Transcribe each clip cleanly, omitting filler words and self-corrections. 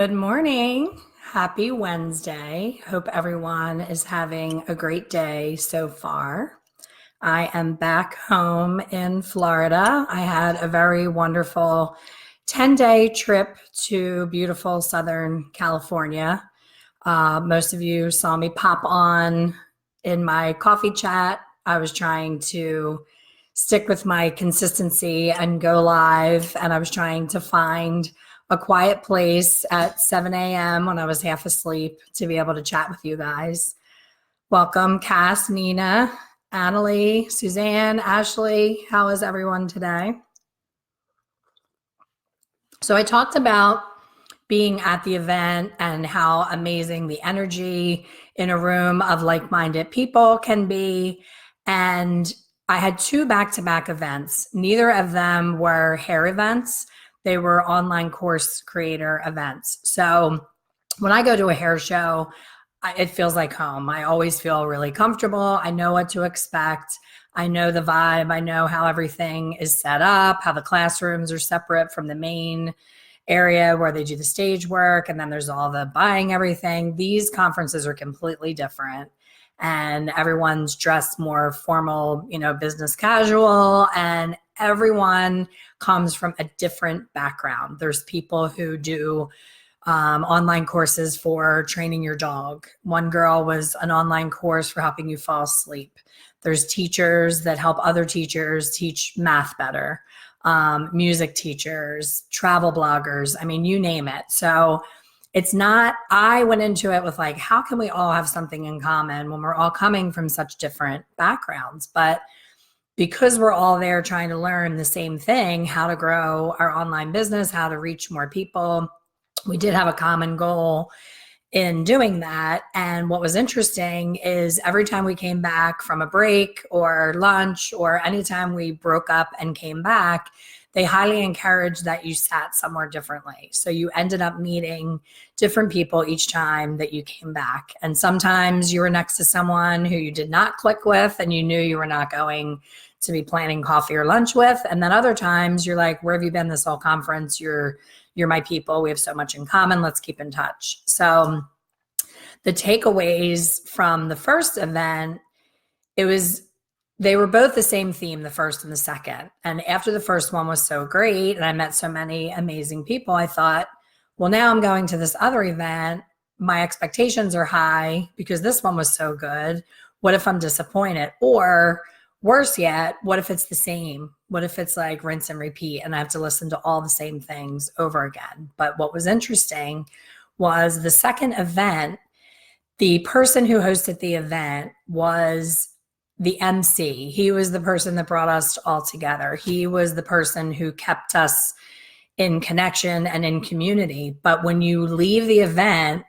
Good morning. Happy Wednesday. Hope everyone is having a great day so far. I am back home in Florida. I had a very wonderful 10-day trip to beautiful Southern California. Most of you saw me pop on in my coffee chat. I was trying to stick with my consistency and go live, and I was trying to find a quiet place at 7 a.m. when I was half asleep to be able to chat with you guys. Welcome, Cass, Nina, Annalie, Suzanne, Ashley. How is everyone today? So I talked about being at the event and how amazing the energy in a room of like-minded people can be. And I had two back-to-back events. Neither of them were hair events. They were online course creator events. So when I go to a hair show, it feels like home. I always feel really comfortable. I know what to expect. I know the vibe. I know how everything is set up, how the classrooms are separate from the main area where they do the stage work. And then there's all the buying everything. These conferences are completely different. And everyone's dressed more formal, business casual, and everyone comes from a different background. There's people who do online courses for training your dog. One girl was an online course for helping you fall asleep. There's teachers that help other teachers teach math better, music teachers, travel bloggers, you name it. So it's not, I went into it with like, how can we all have something in common when we're all coming from such different backgrounds? But because we're all there trying to learn the same thing, how to grow our online business, how to reach more people, we did have a common goal in doing that. And what was interesting is every time we came back from a break or lunch, or anytime we broke up and came back, they highly encouraged that you sat somewhere differently. So you ended up meeting different people each time that you came back. And sometimes you were next to someone who you did not click with and you knew you were not going to be planning coffee or lunch with. And then other times you're like, where have you been this whole conference? You're my people. We have so much in common. Let's keep in touch. So the takeaways from the first event, they were both the same theme, the first and the second. And after the first one was so great and I met so many amazing people, I thought, well, now I'm going to this other event. My expectations are high because this one was so good. What if I'm disappointed? Or worse yet, what if it's the same? What if it's like rinse and repeat and I have to listen to all the same things over again? But what was interesting was the second event, the person who hosted the event was the MC. He was the person that brought us all together. He was the person who kept us in connection and in community. But when you leave the event,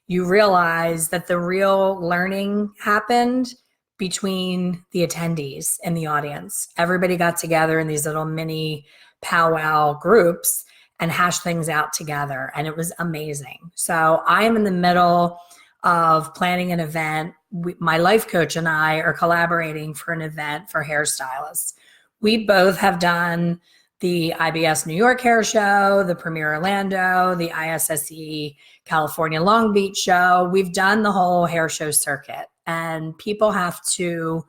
you realize that the real learning happened between the attendees and the audience. Everybody got together in these little mini powwow groups and hashed things out together. And it was amazing. So I am in the middle of planning an event. My life coach and I are collaborating for an event for hairstylists. We both have done the IBS New York Hair Show, the Premier Orlando, the ISSE California Long Beach Show. We've done the whole hair show circuit, and people have to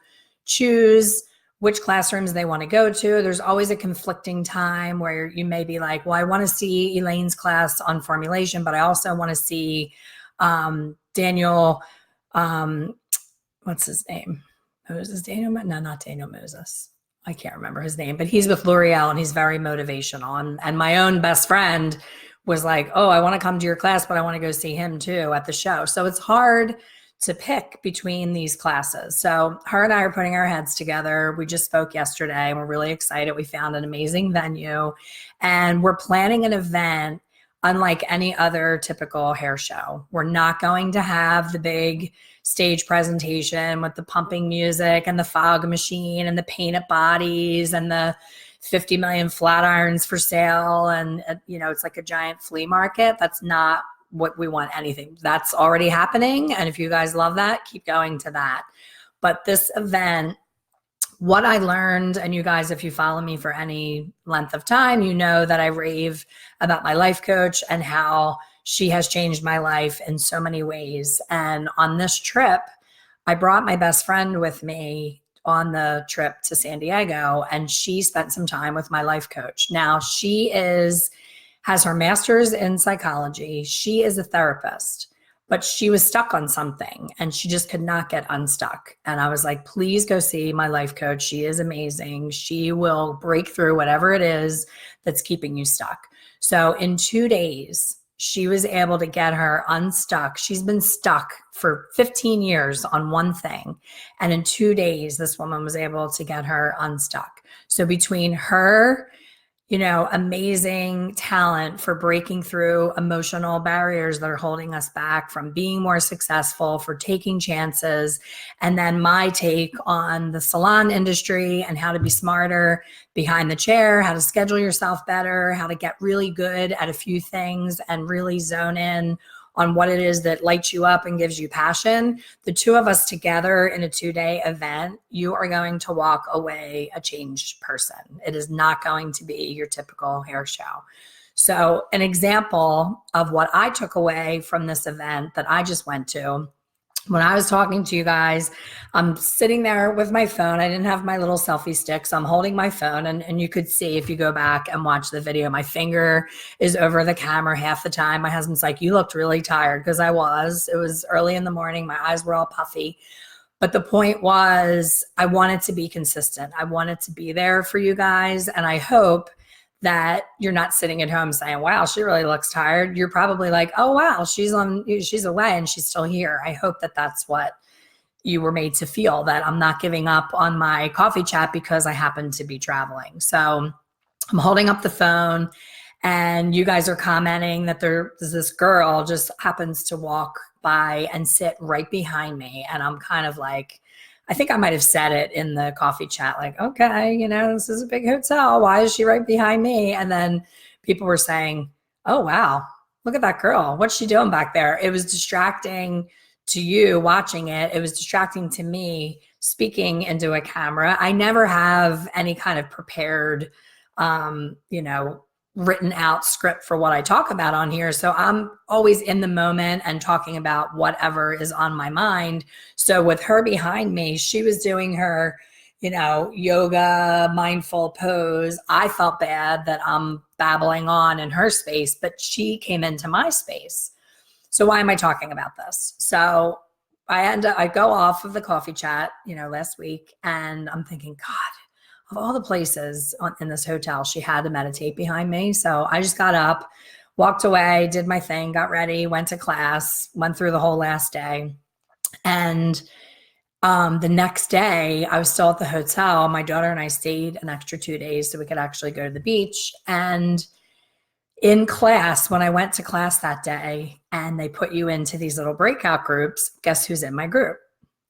choose which classrooms they want to go to. There's always a conflicting time where you may be like, well, I want to see Elaine's class on formulation, but I also want to see Daniel, what's his name? Moses, Daniel? No, not Daniel Moses. I can't remember his name, but he's with L'Oreal and he's very motivational. And my own best friend was like, oh, I want to come to your class, but I want to go see him too at the show. So it's hard to pick between these classes. So her and I are putting our heads together. We just spoke yesterday and we're really excited. We found an amazing venue and we're planning an event unlike any other typical hair show. We're not going to have the big stage presentation with the pumping music and the fog machine and the painted bodies and the 50 million flat irons for sale. And, it's like a giant flea market. That's not what we want anything. That's already happening. And if you guys love that, keep going to that. But this event, what I learned, and you guys, if you follow me for any length of time, you know that I rave about my life coach and how she has changed my life in so many ways. And on this trip, I brought my best friend with me on the trip to San Diego, and she spent some time with my life coach. Now has her master's in psychology. She is a therapist, but she was stuck on something and she just could not get unstuck. And I was like, please go see my life coach. She is amazing. She will break through whatever it is that's keeping you stuck. So in 2 days, she was able to get her unstuck. She's been stuck for 15 years on one thing. And in 2 days, this woman was able to get her unstuck. So between her, amazing talent for breaking through emotional barriers that are holding us back from being more successful, for taking chances, and then my take on the salon industry and how to be smarter behind the chair, how to schedule yourself better, how to get really good at a few things and really zone in on what it is that lights you up and gives you passion. The two of us together in a 2-day event, you are going to walk away a changed person. It is not going to be your typical hair show. So an example of what I took away from this event that I just went to, when I was talking to you guys, I'm sitting there with my phone. I didn't have my little selfie stick, so I'm holding my phone. And you could see, if you go back and watch the video, my finger is over the camera half the time. My husband's like, you looked really tired, because I was. It was early in the morning. My eyes were all puffy. But the point was, I wanted to be consistent. I wanted to be there for you guys. And I hope that you're not sitting at home saying, wow, she really looks tired. You're probably like, oh, wow, she's away and she's still here. I hope that that's what you were made to feel, that I'm not giving up on my coffee chat because I happen to be traveling. So I'm holding up the phone and you guys are commenting that there's this girl just happens to walk by and sit right behind me. And I'm kind of like, I think I might have said it in the coffee chat, like, okay, this is a big hotel. Why is she right behind me? And then people were saying, oh, wow, look at that girl. What's she doing back there? It was distracting to you watching it. It was distracting to me speaking into a camera. I never have any kind of prepared, written out script for what I talk about on here. So I'm always in the moment and talking about whatever is on my mind. So with her behind me, she was doing her, yoga, mindful pose. I felt bad that I'm babbling on in her space, but she came into my space. So why am I talking about this? So I go off of the coffee chat, last week, and I'm thinking, God, of all the places in this hotel, she had to meditate behind me. So I just got up, walked away, did my thing, got ready, went to class, went through the whole last day. And the next day, I was still at the hotel. My daughter and I stayed an extra 2 days so we could actually go to the beach. And in class, when I went to class that day and they put you into these little breakout groups, guess who's in my group?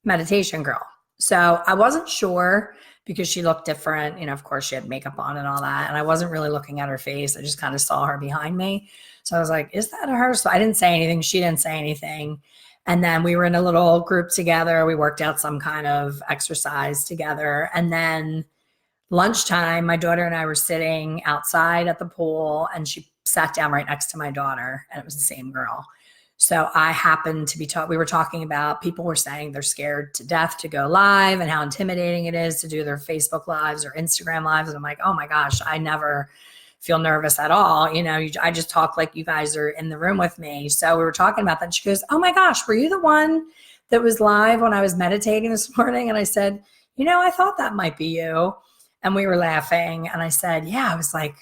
Meditation girl. So I wasn't sure, because she looked different. Of course she had makeup on and all that. And I wasn't really looking at her face. I just kind of saw her behind me. So I was like, is that her? So I didn't say anything. She didn't say anything. And then we were in a little group together. We worked out some kind of exercise together. And then lunchtime, my daughter and I were sitting outside at the pool, and she sat down right next to my daughter, and it was the same girl. So I happened to be we were talking about, people were saying they're scared to death to go live and how intimidating it is to do their Facebook lives or Instagram lives. And I'm like, oh my gosh, I never feel nervous at all. I just talk like you guys are in the room with me. So we were talking about that. And she goes, oh my gosh, were you the one that was live when I was meditating this morning? And I said, I thought that might be you. And we were laughing. And I said, yeah, I was like,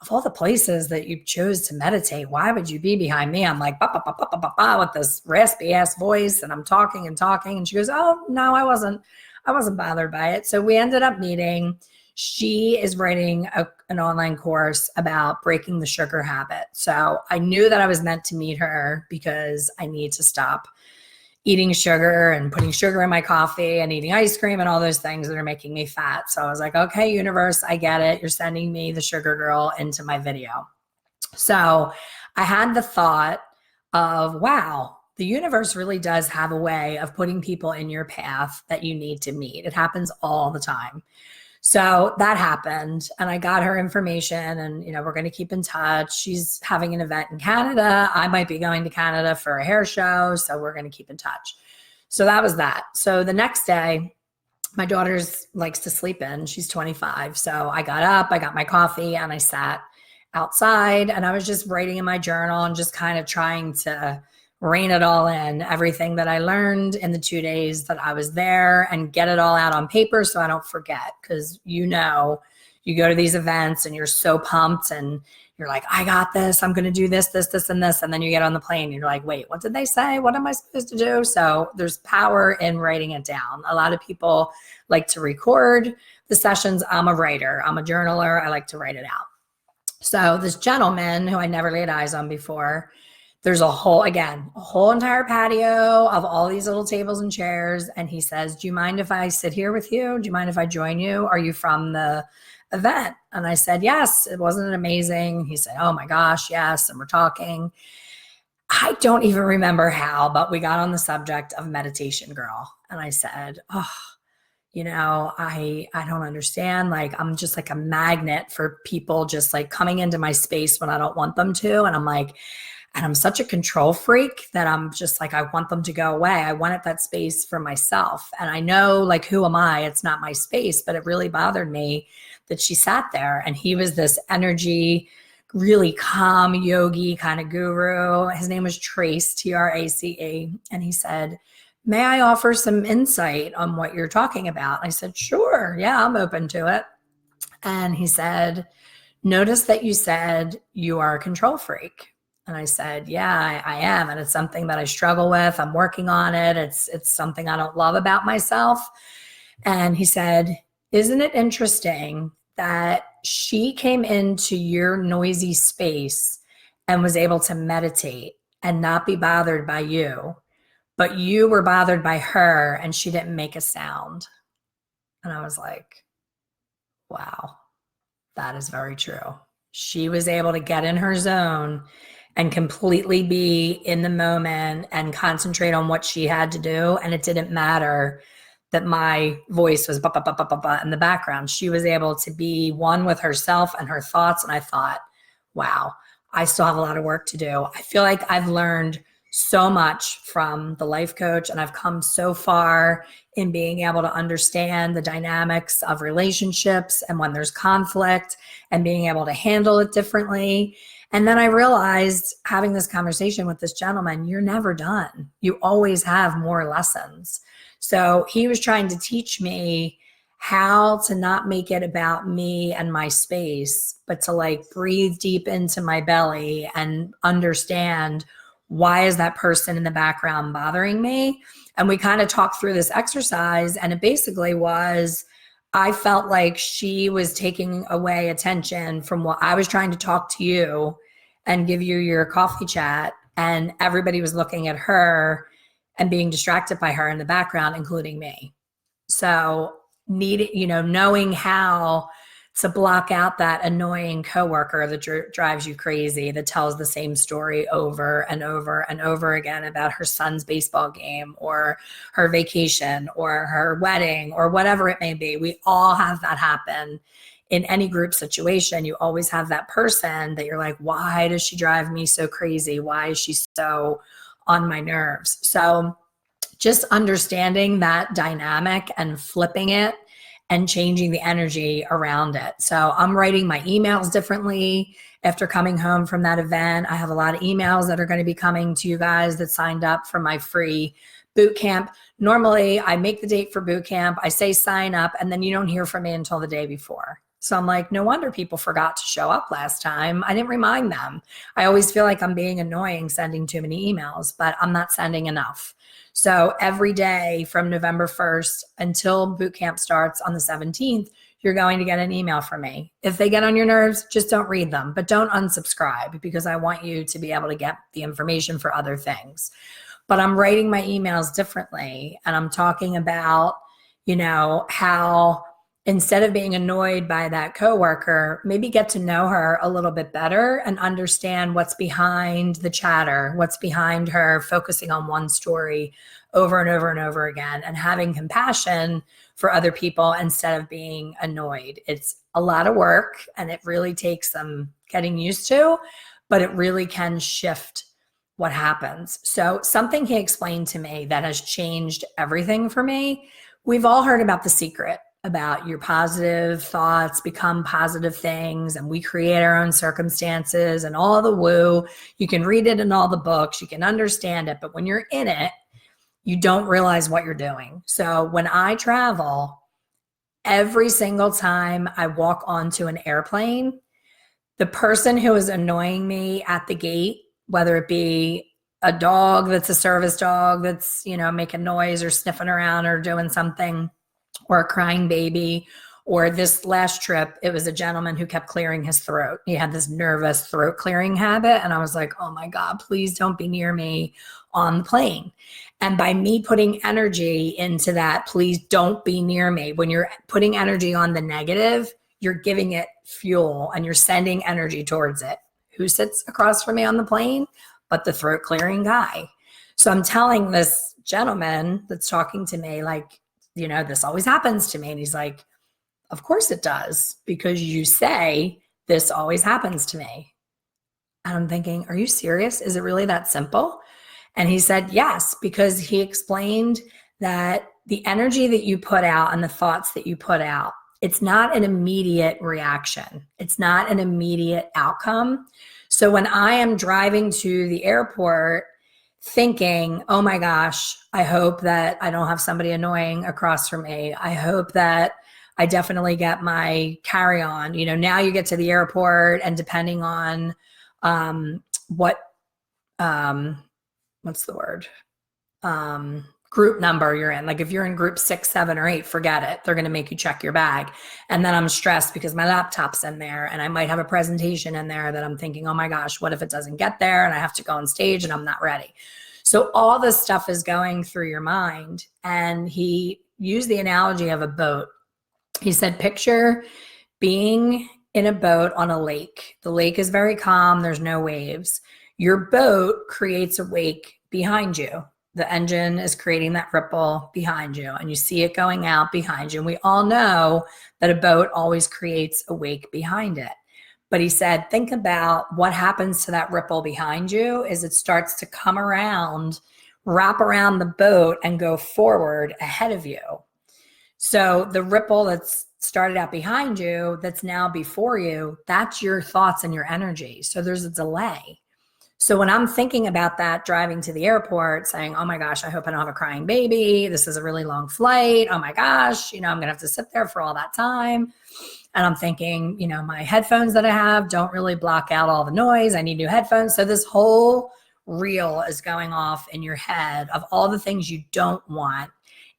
of all the places that you chose to meditate, why would you be behind me? I'm like, bah, bah, bah, bah, bah, bah, bah, with this raspy ass voice, and I'm talking and talking. And she goes, oh, no, I wasn't bothered by it. So we ended up meeting. She is writing an online course about breaking the sugar habit. So I knew that I was meant to meet her because I need to stop eating sugar and putting sugar in my coffee and eating ice cream and all those things that are making me fat. So I was like, okay, universe, I get it. You're sending me the sugar girl into my video. So I had the thought of, wow, the universe really does have a way of putting people in your path that you need to meet. It happens all the time. So that happened, and I got her information, and we're going to keep in touch. She's having an event in Canada. I might be going to Canada for a hair show, so we're going to keep in touch. So that was that. So the next day, my daughter likes to sleep in. She's 25. So I got up, I got my coffee, and I sat outside, and I was just writing in my journal and just kind of trying to rein it all in, everything that I learned in the 2 days that I was there, and get it all out on paper so I don't forget. Because you go to these events and you're so pumped and you're like, I got this, I'm going to do this, this, this, and this. And then you get on the plane and you're like, wait, what did they say? What am I supposed to do? So there's power in writing it down. A lot of people like to record the sessions. I'm a writer. I'm a journaler. I like to write it out. So this gentleman who I never laid eyes on before, there's a whole entire patio of all these little tables and chairs. And he says, do you mind if I sit here with you? Do you mind if I join you? Are you from the event? And I said, yes. It wasn't amazing? He said, oh my gosh, yes. And we're talking. I don't even remember how, but we got on the subject of meditation, girl. And I said, oh, I don't understand. Like, I'm just like a magnet for people just like coming into my space when I don't want them to. And I'm such a control freak that I'm just like, I want them to go away. I wanted that space for myself. And I know, like, who am I? It's not my space, but it really bothered me that she sat there, and he was this energy, really calm yogi kind of guru. His name was Trace, Trace. And he said, may I offer some insight on what you're talking about? I said, sure. Yeah, I'm open to it. And he said, notice that you said you are a control freak. And I said, yeah, I am. And it's something that I struggle with. I'm working on it. It's something I don't love about myself. And he said, isn't it interesting that she came into your noisy space and was able to meditate and not be bothered by you, but you were bothered by her and she didn't make a sound? And I was like, wow, that is very true. She was able to get in her zone and completely be in the moment and concentrate on what she had to do. And it didn't matter that my voice was ba, ba, ba, ba, ba, ba in the background. She was able to be one with herself and her thoughts. And I thought, wow, I still have a lot of work to do. I feel like I've learned so much from the life coach, and I've come so far in being able to understand the dynamics of relationships and when there's conflict and being able to handle it differently. And then I realized, having this conversation with this gentleman, you're never done. You always have more lessons. So he was trying to teach me how to not make it about me and my space, but to like breathe deep into my belly and understand, why is that person in the background bothering me? And we kind of talked through this exercise, and it basically was, I felt like she was taking away attention from what I was trying to talk to you and give you your coffee chat. And everybody was looking at her and being distracted by her in the background, including me. So knowing how to block out that annoying coworker that drives you crazy, that tells the same story over and over and over again about her son's baseball game or her vacation or her wedding or whatever it may be. We all have that happen in any group situation. You always have that person that you're like, why does she drive me so crazy? Why is she so on my nerves? So just understanding that dynamic and flipping it and changing the energy around it. So I'm writing my emails differently after coming home from that event. I have a lot of emails that are going to be coming to you guys that signed up for my free boot camp. Normally, I make the date for boot camp, I say sign up, and then you don't hear from me until the day before. So I'm like, no wonder people forgot to show up last time. I didn't remind them. I always feel like I'm being annoying sending too many emails, but I'm not sending enough. So every day from November 1st until boot camp starts on the 17th, you're going to get an email from me. If they get on your nerves, just don't read them, but don't unsubscribe, because I want you to be able to get the information for other things. But I'm writing my emails differently, and I'm talking about, how instead of being annoyed by that coworker, maybe get to know her a little bit better and understand what's behind the chatter, what's behind her focusing on one story over and over and over again, and having compassion for other people instead of being annoyed. It's a lot of work and it really takes some getting used to, but it really can shift what happens. So something he explained to me that has changed everything for me. We've all heard about The Secret, about your positive thoughts become positive things, and we create our own circumstances and all the woo. You can read it in all the books, you can understand it, but when you're in it, you don't realize what you're doing. So when I travel, every single time I walk onto an airplane, the person who is annoying me at the gate, whether it be a dog that's a service dog that's, making noise or sniffing around or doing something, or a crying baby, or this last trip, it was a gentleman who kept clearing his throat. He had this nervous throat clearing habit. And I was like, oh my God, please don't be near me on the plane. And by me putting energy into that, please don't be near me. When you're putting energy on the negative, you're giving it fuel and you're sending energy towards it. Who sits across from me on the plane? But the throat clearing guy. So I'm telling this gentleman that's talking to me, like, this always happens to me. And he's like, of course it does, because you say this always happens to me. And I'm thinking, are you serious? Is it really that simple? And he said, yes, because he explained that the energy that you put out and the thoughts that you put out, it's not an immediate reaction. It's not an immediate outcome. So when I am driving to the airport thinking, oh my gosh, I hope that I don't have somebody annoying across from me. I hope that I definitely get my carry-on. Now you get to the airport, and depending on what's the word? Group number you're in. Like if you're in group 6, 7, or 8, forget it. They're going to make you check your bag. And then I'm stressed because my laptop's in there and I might have a presentation in there that I'm thinking, oh my gosh, what if it doesn't get there and I have to go on stage and I'm not ready? So all this stuff is going through your mind. And he used the analogy of a boat. He said, picture being in a boat on a lake. The lake is very calm. There's no waves. Your boat creates a wake behind you. The engine is creating that ripple behind you, and you see it going out behind you. And we all know that a boat always creates a wake behind it. But he said, think about what happens to that ripple behind you is it starts to come around, wrap around the boat, and go forward ahead of you. So the ripple that's started out behind you, that's now before you, that's your thoughts and your energy. So there's a delay. So when I'm thinking about that, driving to the airport saying, oh my gosh, I hope I don't have a crying baby. This is a really long flight. Oh my gosh, I'm going to have to sit there for all that time. And I'm thinking, my headphones that I have don't really block out all the noise. I need new headphones. So this whole reel is going off in your head of all the things you don't want,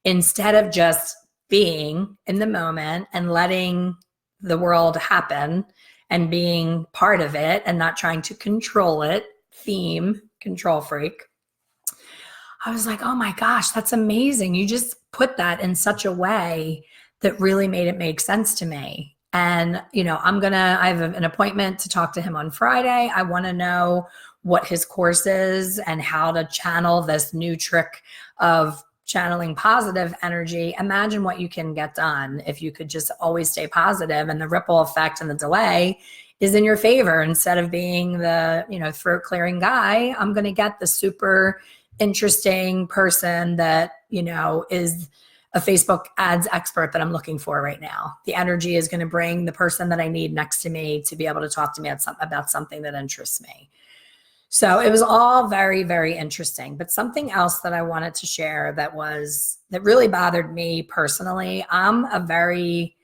instead of just being in the moment and letting the world happen and being part of it and not trying to control it. Theme, control freak. I was like, oh my gosh, that's amazing. You just put that in such a way that really made it make sense to me. And, I have an appointment to talk to him on Friday. I want to know what his course is and how to channel this new trick of channeling positive energy. Imagine what you can get done if you could just always stay positive, and the ripple effect and the delay is in your favor. Instead of being the, throat clearing guy, I'm going to get the super interesting person that, is a Facebook ads expert that I'm looking for right now. The energy is going to bring the person that I need next to me to be able to talk to me about something that interests me. So it was all very, very interesting. But something else that I wanted to share that really bothered me personally. I'm a very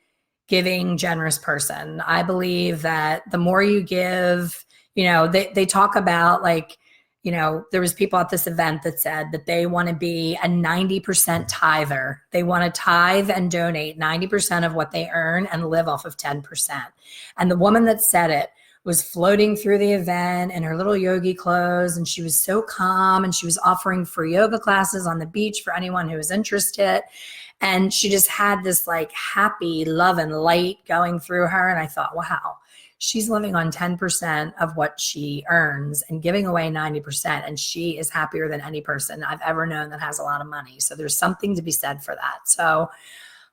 giving, generous person. I believe that the more you give, they talk about there was people at this event that said that they want to be a 90% tither. They want to tithe and donate 90% of what they earn and live off of 10%. And the woman that said it was floating through the event in her little yogi clothes, and she was so calm, and she was offering free yoga classes on the beach for anyone who was interested. And she just had this like happy love and light going through her. And I thought, wow, she's living on 10% of what she earns and giving away 90%. And she is happier than any person I've ever known that has a lot of money. So there's something to be said for that. So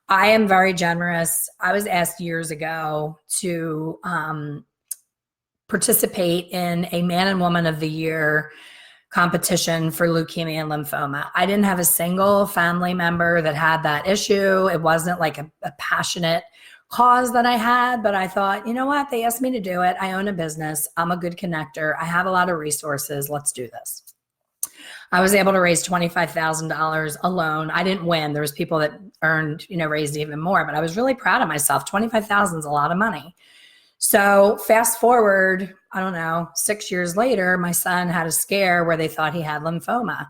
I am very generous. I was asked years ago to participate in a Man and Woman of the Year competition for leukemia and lymphoma. I didn't have a single family member that had that issue. It wasn't like a passionate cause that I had, but I thought, you know what? They asked me to do it. I own a business. I'm a good connector. I have a lot of resources. Let's do this. I was able to raise $25,000 alone. I didn't win. There was people that earned, raised even more, but I was really proud of myself. $25,000 is a lot of money. So fast forward, I don't know, 6 years later, my son had a scare where they thought he had lymphoma.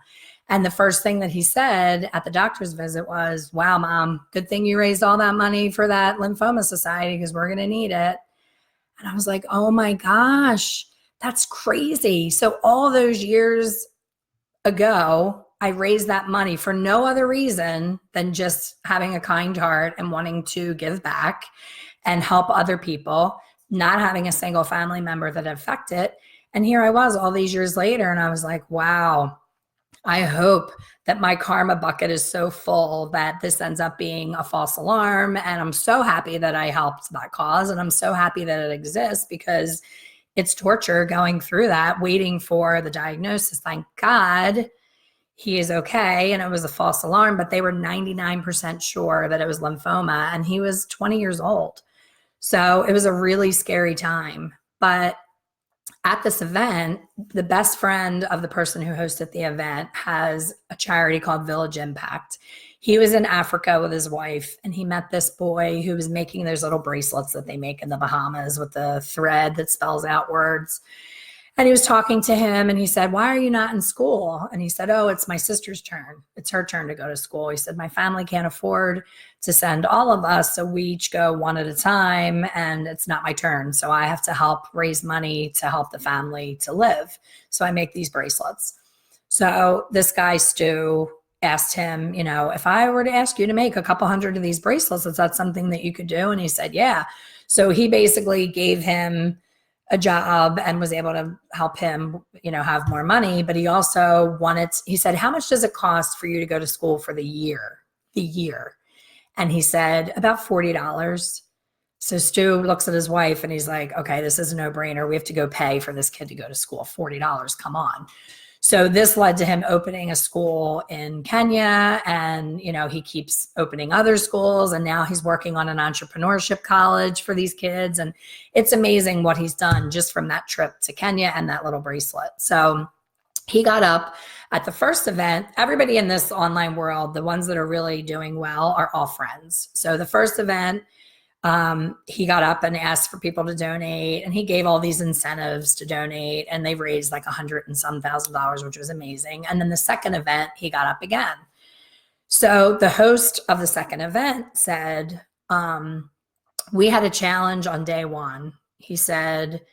And the first thing that he said at the doctor's visit was, wow, Mom, good thing you raised all that money for that lymphoma society because we're going to need it. And I was like, oh my gosh, that's crazy. So all those years ago, I raised that money for no other reason than just having a kind heart and wanting to give back and help other people, not having a single family member that affected. And here I was all these years later, and I was like, wow, I hope that my karma bucket is so full that this ends up being a false alarm. And I'm so happy that I helped that cause. And I'm so happy that it exists because it's torture going through that, waiting for the diagnosis. Thank God he is okay. And it was a false alarm, but they were 99% sure that it was lymphoma. And he was 20 years old. So it was a really scary time. But at this event, the best friend of the person who hosted the event has a charity called Village Impact. He was in Africa with his wife, and he met this boy who was making those little bracelets that they make in the Bahamas with the thread that spells out words. And he was talking to him, and he said, why are you not in school? And he said, oh, it's my sister's turn. It's her turn to go to school. He said, my family can't afford to send all of us, so we each go one at a time, and it's not my turn. So I have to help raise money to help the family to live. So I make these bracelets. So this guy, Stu, asked him, if I were to ask you to make a couple hundred of these bracelets, is that something that you could do? And he said, yeah. So he basically gave him a job and was able to help him, have more money. But he also he said, how much does it cost for you to go to school for the year? And he said, about $40. So Stu looks at his wife and he's like, okay, this is a no-brainer. We have to go pay for this kid to go to school. $40, come on. So this led to him opening a school in Kenya, and, he keeps opening other schools, and now he's working on an entrepreneurship college for these kids. And it's amazing what he's done just from that trip to Kenya and that little bracelet. So he got up at the first event. Everybody in this online world, the ones that are really doing well, are all friends. So the first event, he got up and asked for people to donate, and he gave all these incentives to donate, and they raised like $100 and some thousand, which was amazing. And then the second event, he got up again. So the host of the second event said, we had a challenge on day one. He said,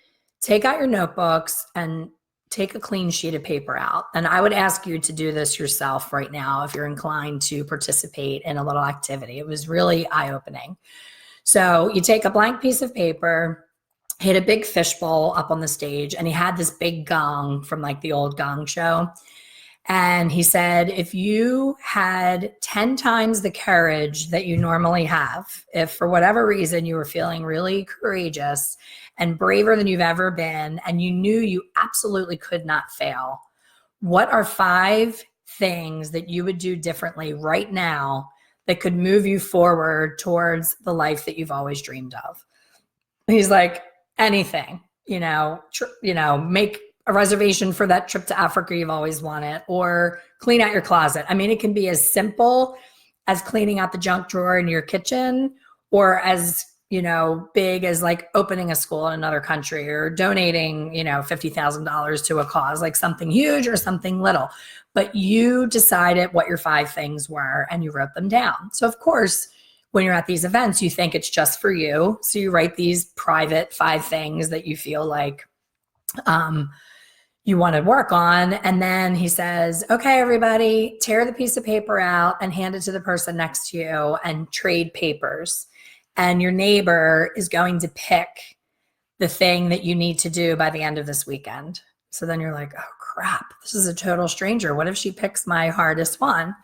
take out your notebooks and take a clean sheet of paper out. And I would ask you to do this yourself right now if you're inclined to participate in a little activity. It was really eye-opening. So you take a blank piece of paper, hit a big fishbowl up on the stage, and he had this big gong from like the old gong show. And he said, if you had 10 times the courage that you normally have, if for whatever reason you were feeling really courageous and braver than you've ever been, and you knew you absolutely could not fail, what are 5 things that you would do differently right now that could move you forward towards the life that you've always dreamed of? He's like, anything, make a reservation for that trip to Africa you've always wanted, or clean out your closet. I mean, it can be as simple as cleaning out the junk drawer in your kitchen, or as, big as like opening a school in another country, or donating, $50,000 to a cause, like something huge or something little. But you decided what your 5 things were and you wrote them down. So of course, when you're at these events, you think it's just for you. So you write these private 5 things that you feel like you want to work on. And then he says, okay, everybody, tear the piece of paper out and hand it to the person next to you and trade papers. And your neighbor is going to pick the thing that you need to do by the end of this weekend. So then you're like, oh crap, this is a total stranger. What if she picks my hardest one?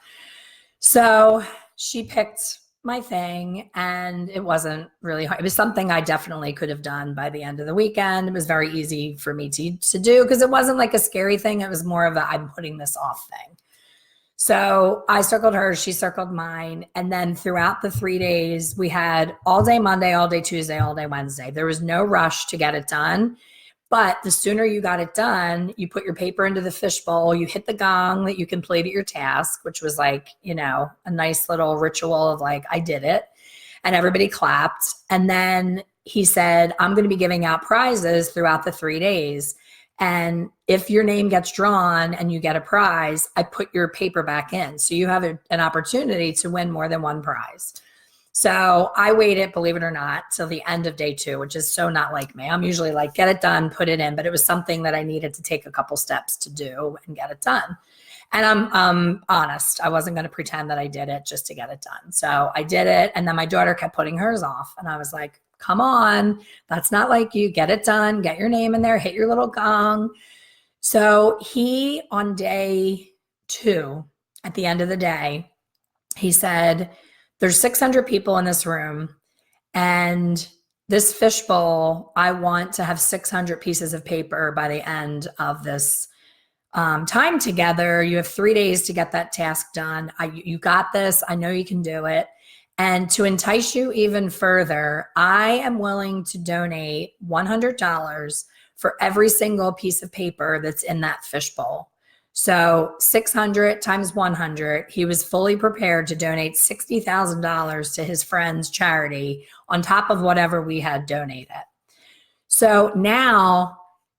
So she picked my thing, and it wasn't really hard. It was something I definitely could have done by the end of the weekend. It was very easy for me to do because it wasn't like a scary thing. It was more of a I'm putting this off thing. So I circled hers, she circled mine. And then throughout the 3 days, we had all day Monday, all day Tuesday, all day Wednesday. There was no rush to get it done. But the sooner you got it done, you put your paper into the fishbowl, you hit the gong that you completed your task, which was like, a nice little ritual of like, I did it. And everybody clapped. And then he said, I'm going to be giving out prizes throughout the 3 days. And if your name gets drawn and you get a prize, I put your paper back in. So you have an opportunity to win more than one prize. So I waited, believe it or not, till the end of day 2, which is so not like me. I'm usually like, get it done, put it in. But it was something that I needed to take a couple steps to do and get it done. And I'm honest. I wasn't going to pretend that I did it just to get it done. So I did it. And then my daughter kept putting hers off. And I was like, come on, that's not like you. Get it done. Get your name in there. Hit your little gong. So he, on day 2, at the end of the day, he said, there's 600 people in this room, and this fishbowl, I want to have 600 pieces of paper by the end of this time together. You have 3 days to get that task done. You got this. I know you can do it. And to entice you even further, I am willing to donate $100 for every single piece of paper that's in that fishbowl. So 600 times 100, he was fully prepared to donate $60,000 to his friend's charity on top of whatever we had donated. So now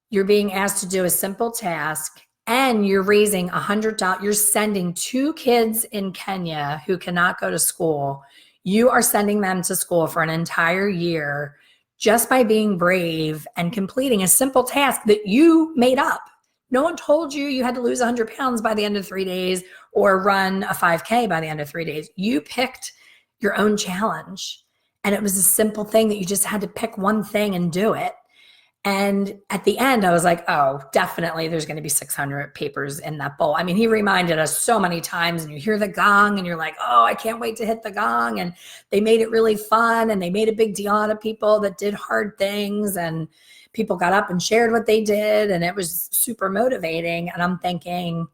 you're being asked to do a simple task, and you're raising $100. You're sending 2 kids in Kenya who cannot go to school. You are sending them to school for an entire year just by being brave and completing a simple task that you made up. No one told you you had to lose 100 pounds by the end of 3 days or run a 5K by the end of 3 days. You picked your own challenge, and it was a simple thing that you just had to pick one thing and do it. And at the end, I was like, oh, definitely there's going to be 600 papers in that bowl. I mean, he reminded us so many times, and you hear the gong and you're like, oh, I can't wait to hit the gong. And they made it really fun, and they made a big deal out of people that did hard things, and people got up and shared what they did, and it was super motivating. And I'm thinking,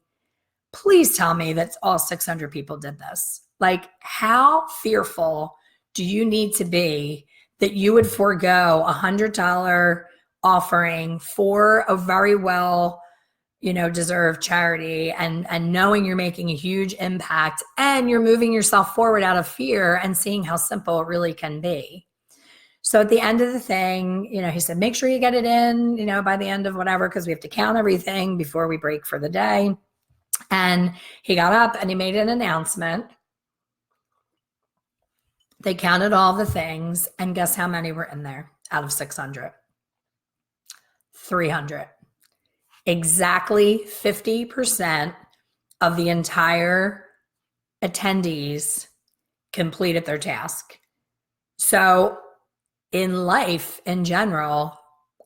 please tell me that all 600 people did this. Like, how fearful do you need to be that you would forego $100 offering for a very well, deserved charity, and knowing you're making a huge impact, and you're moving yourself forward out of fear and seeing how simple it really can be. So at the end of the thing, he said, make sure you get it in, by the end of whatever, because we have to count everything before we break for the day. And he got up and he made an announcement. They counted all the things, and guess how many were in there out of 600? 300. Exactly 50% of the entire attendees completed their task. So in life in general,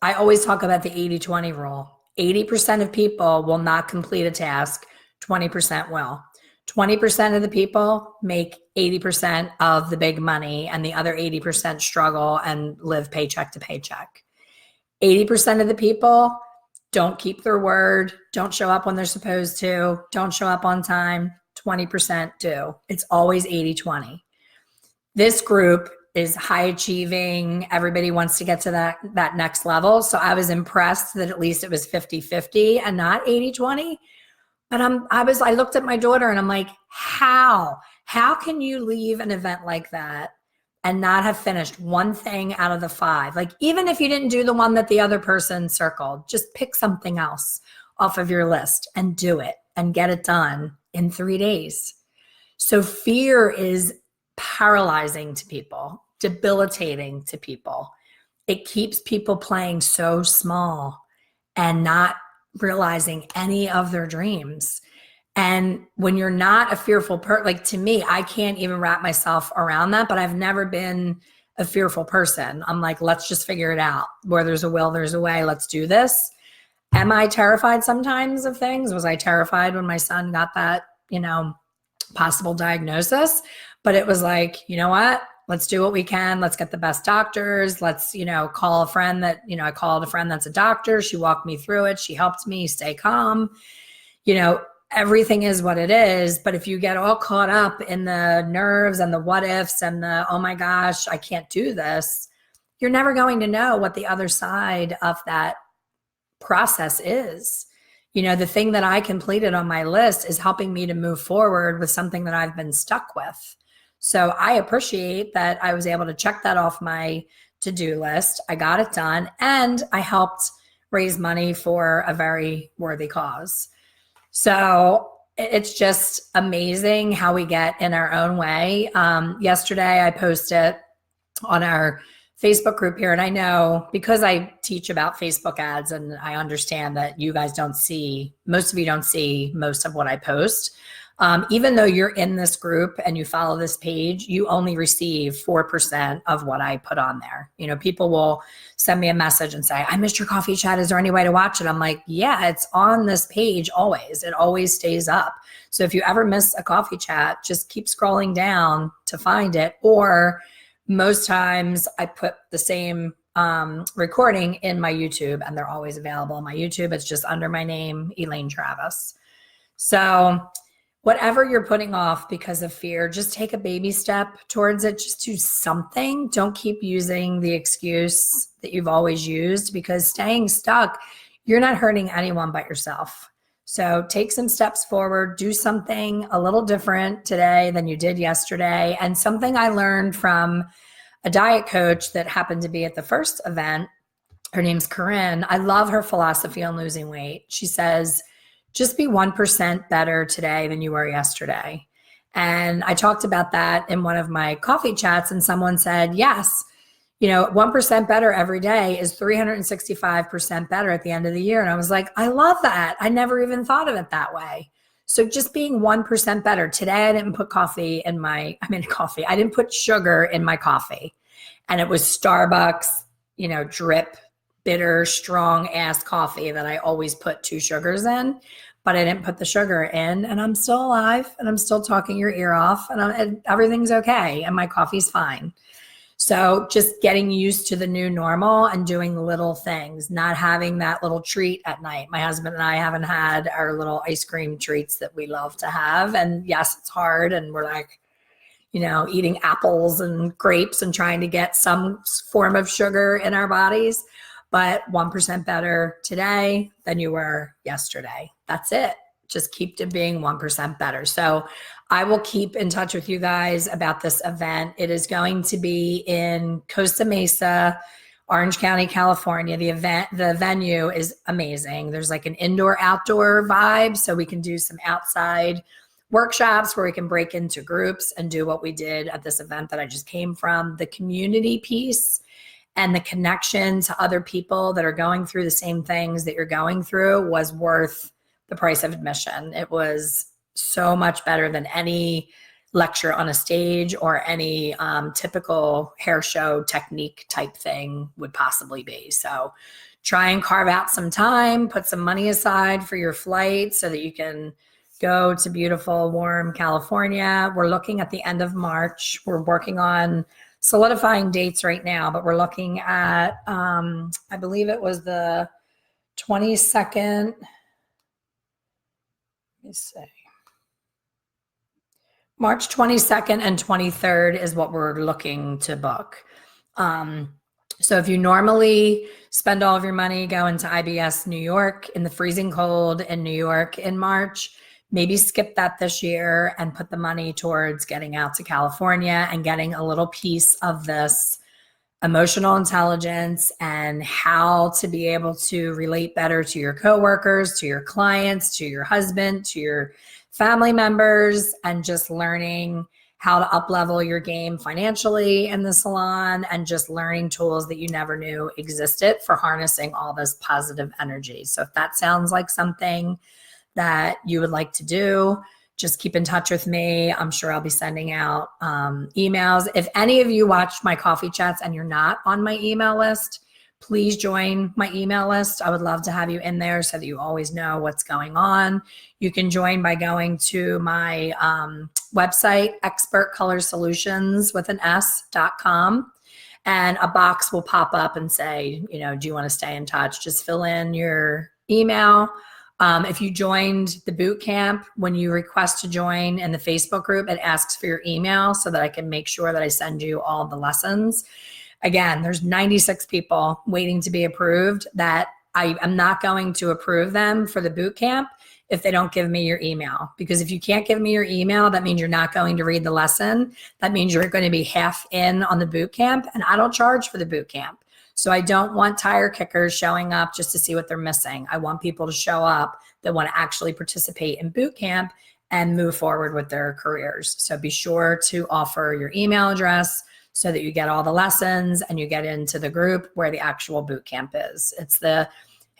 I always talk about the 80-20 rule. 80% of people will not complete a task, 20% will. 20% of the people make 80% of the big money, and the other 80% struggle and live paycheck to paycheck. 80% of the people don't keep their word, don't show up when they're supposed to, don't show up on time. 20% do. It's always 80-20. This group is high achieving. Everybody wants to get to that next level. So I was impressed that at least it was 50-50 and not 80-20. But I looked at my daughter and I'm like, how can you leave an event like that and not have finished one thing out of the 5? Like, even if you didn't do the one that the other person circled, just pick something else off of your list and do it and get it done in 3 days. So fear is paralyzing to people, debilitating to people. It keeps people playing so small and not realizing any of their dreams. And when you're not a fearful person, like to me, I can't even wrap myself around that, but I've never been a fearful person. I'm like, let's just figure it out. Where there's a will, there's a way. Let's do this. Am I terrified sometimes of things? Was I terrified when my son got that, possible diagnosis? But it was like, you know what? Let's do what we can. Let's get the best doctors. Let's, call a friend that, I called a friend that's a doctor. She walked me through it. She helped me stay calm. Everything is what it is. But if you get all caught up in the nerves and the what ifs and the, oh my gosh, I can't do this, you're never going to know what the other side of that process is. The thing that I completed on my list is helping me to move forward with something that I've been stuck with. So I appreciate that I was able to check that off my to-do list. I got it done, and I helped raise money for a very worthy cause. So it's just amazing how we get in our own way. Yesterday, I posted on our Facebook group here, and I know because I teach about Facebook ads, and I understand that you guys most of you don't see most of what I post. Even though you're in this group and you follow this page, you only receive 4% of what I put on there. People will send me a message and say, I missed your coffee chat. Is there any way to watch it? I'm like, yeah, it's on this page always. It always stays up. So if you ever miss a coffee chat, just keep scrolling down to find it. Or most times I put the same recording in my YouTube, and they're always available on my YouTube. It's just under my name, Elaine Travis. So whatever you're putting off because of fear, just take a baby step towards it. Just do something. Don't keep using the excuse that you've always used, because staying stuck, you're not hurting anyone but yourself. So take some steps forward. Do something a little different today than you did yesterday. And something I learned from a diet coach that happened to be at the first event, her name's Corinne. I love her philosophy on losing weight. She says, just be 1% better today than you were yesterday. And I talked about that in one of my coffee chats, and someone said, yes, 1% better every day is 365% better at the end of the year. And I was like, I love that. I never even thought of it that way. So just being 1% better. Today, I didn't put I didn't put sugar in my coffee. And it was Starbucks, drip, bitter, strong ass coffee that I always put 2 sugars in, but I didn't put the sugar in, and I'm still alive, and I'm still talking your ear off, and everything's okay, and my coffee's fine. So just getting used to the new normal and doing little things, not having that little treat at night. My husband and I haven't had our little ice cream treats that we love to have. And yes, it's hard. And we're like, eating apples and grapes and trying to get some form of sugar in our bodies. But 1% better today than you were yesterday. That's it. Just keep being 1% better. So I will keep in touch with you guys about this event. It is going to be in Costa Mesa, Orange County, California. The venue is amazing. There's like an indoor-outdoor vibe, so we can do some outside workshops where we can break into groups and do what we did at this event that I just came from. The community piece and the connection to other people that are going through the same things that you're going through was worth the price of admission. It was so much better than any lecture on a stage or any typical hair show technique type thing would possibly be. So try and carve out some time, put some money aside for your flight so that you can go to beautiful, warm California. We're looking at the end of March. We're working on solidifying dates right now, but we're looking at, I believe it was the 22nd. Let me see. March 22nd and 23rd is what we're looking to book. So if you normally spend all of your money going to IBS New York in the freezing cold in New York in March, maybe skip that this year and put the money towards getting out to California and getting a little piece of this emotional intelligence and how to be able to relate better to your coworkers, to your clients, to your husband, to your family members, and just learning how to up-level your game financially in the salon, and just learning tools that you never knew existed for harnessing all this positive energy. So if that sounds like something that you would like to do, just keep in touch with me. I'm sure I'll be sending out emails. If any of you watch my coffee chats and you're not on my email list, please join my email list. I would love to have you in there so that you always know what's going on. You can join by going to my website, expertcolorsolutions.com. And a box will pop up and say, do you want to stay in touch? Just fill in your email. If you joined the boot camp, when you request to join in the Facebook group, it asks for your email so that I can make sure that I send you all the lessons. Again, there's 96 people waiting to be approved that I am not going to approve them for the boot camp if they don't give me your email. Because if you can't give me your email, that means you're not going to read the lesson. That means you're going to be half in on the boot camp, and I don't charge for the boot camp. So I don't want tire kickers showing up just to see what they're missing. I want people to show up that want to actually participate in boot camp and move forward with their careers. So be sure to offer your email address so that you get all the lessons and you get into the group where the actual boot camp is. It's the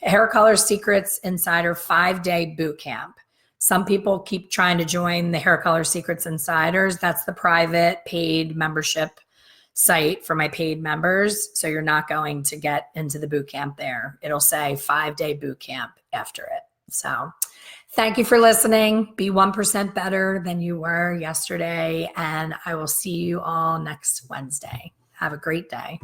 Hair Color Secrets Insider 5-day boot camp. Some people keep trying to join the Hair Color Secrets Insiders. That's the private paid membership site for my paid members. So you're not going to get into the boot camp there. It'll say 5-day boot camp after it. So thank you for listening. Be 1% better than you were yesterday. And I will see you all next Wednesday. Have a great day.